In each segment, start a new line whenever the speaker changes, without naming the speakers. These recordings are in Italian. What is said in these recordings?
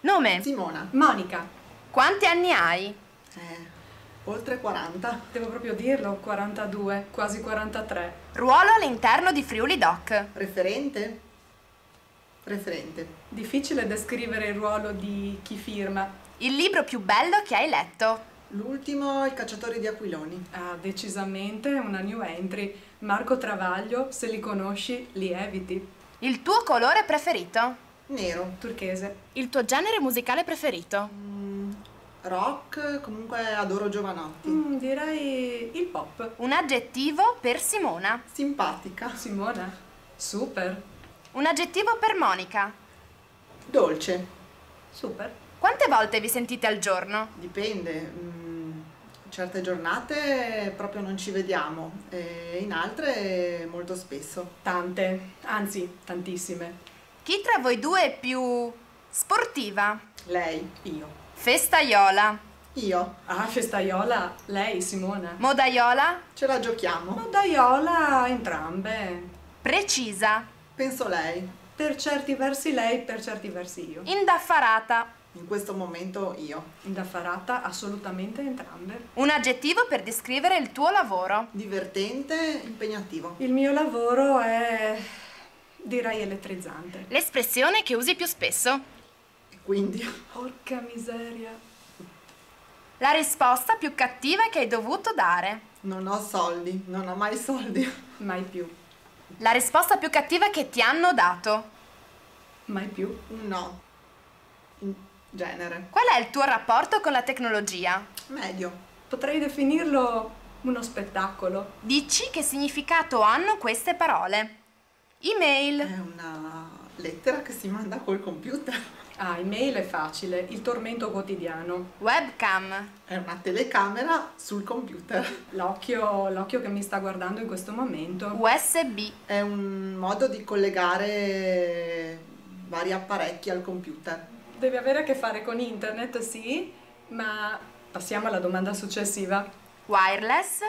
Nome?
Simona.
Monica.
Quanti anni hai?
Oltre 40.
Devo proprio dirlo, 42, quasi 43.
Ruolo all'interno di Friuli Doc.
Referente? Referente.
Difficile descrivere il ruolo di chi firma.
Il libro più bello che hai letto?
L'ultimo, Il cacciatore di aquiloni.
Ah, decisamente una new entry. Marco Travaglio, se li conosci, li eviti.
Il tuo colore preferito?
Nero.
Turchese.
Il tuo genere musicale preferito?
Rock, comunque adoro Giovanotti.
Direi il pop.
Un aggettivo per Simona.
Simpatica.
Simona. Super.
Un aggettivo per Monica.
Dolce.
Super.
Quante volte vi sentite al giorno?
Dipende. Certe giornate proprio non ci vediamo, e in altre molto spesso.
Tante, anzi tantissime.
Chi tra voi due è più sportiva?
Lei.
Io.
Festaiola?
Io.
Ah, festaiola, lei, Simona.
Modaiola?
Ce la giochiamo.
Modaiola, entrambe.
Precisa?
Penso lei.
Per certi versi lei, per certi versi io.
Indaffarata?
In questo momento io.
Indaffarata, assolutamente entrambe.
Un aggettivo per descrivere il tuo lavoro?
Divertente, impegnativo.
Il mio lavoro è, direi, elettrizzante.
L'espressione che usi più spesso?
E quindi
Porca miseria.
La risposta più cattiva che hai dovuto dare?
non ho soldi, non ho mai soldi.
Mai più.
La risposta più cattiva che ti hanno dato?
Mai più.
No. In genere.
Qual è il tuo rapporto con la tecnologia?
Medio.
Potrei definirlo uno spettacolo.
Dici che significato hanno queste parole? Email,
È una lettera che si manda col computer.
Ah, email è facile, il tormento quotidiano.
webcam,
È una telecamera sul computer.
L'occhio che mi sta guardando in questo momento.
USB,
È un modo di collegare vari apparecchi al computer.
Deve avere a che fare con internet, sì, ma passiamo alla domanda successiva.
wireless,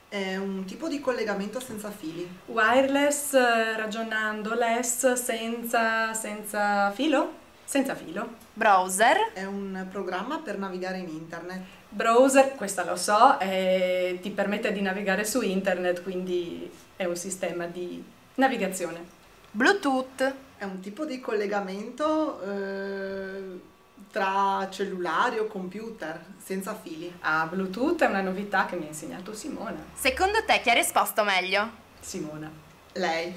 È un tipo di collegamento senza fili.
Wireless, ragionando, less, senza filo? Senza filo.
browser,
È un programma per navigare in internet.
Browser, questa lo so, ti permette di navigare su internet, quindi è un sistema di navigazione.
Bluetooth,
È un tipo di collegamento tra cellulari o computer senza fili.
Ah, Bluetooth è una novità che mi ha insegnato Simona.
secondo te chi ha risposto meglio?
Simona.
Lei.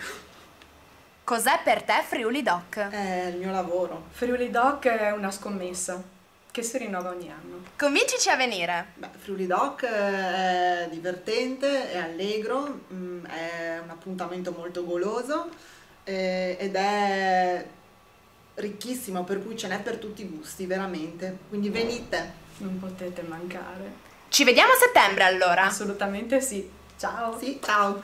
Cos'è per te Friuli Doc?
È il mio lavoro.
Friuli Doc è una scommessa che si rinnova ogni anno.
Convincici a venire.
Beh, Friuli Doc è divertente, è allegro, è un appuntamento molto goloso ed è ricchissimo, per cui ce n'è per tutti i gusti, veramente. Quindi venite.
Non potete mancare.
Ci vediamo a settembre allora.
Assolutamente sì. Ciao.
Sì, ciao.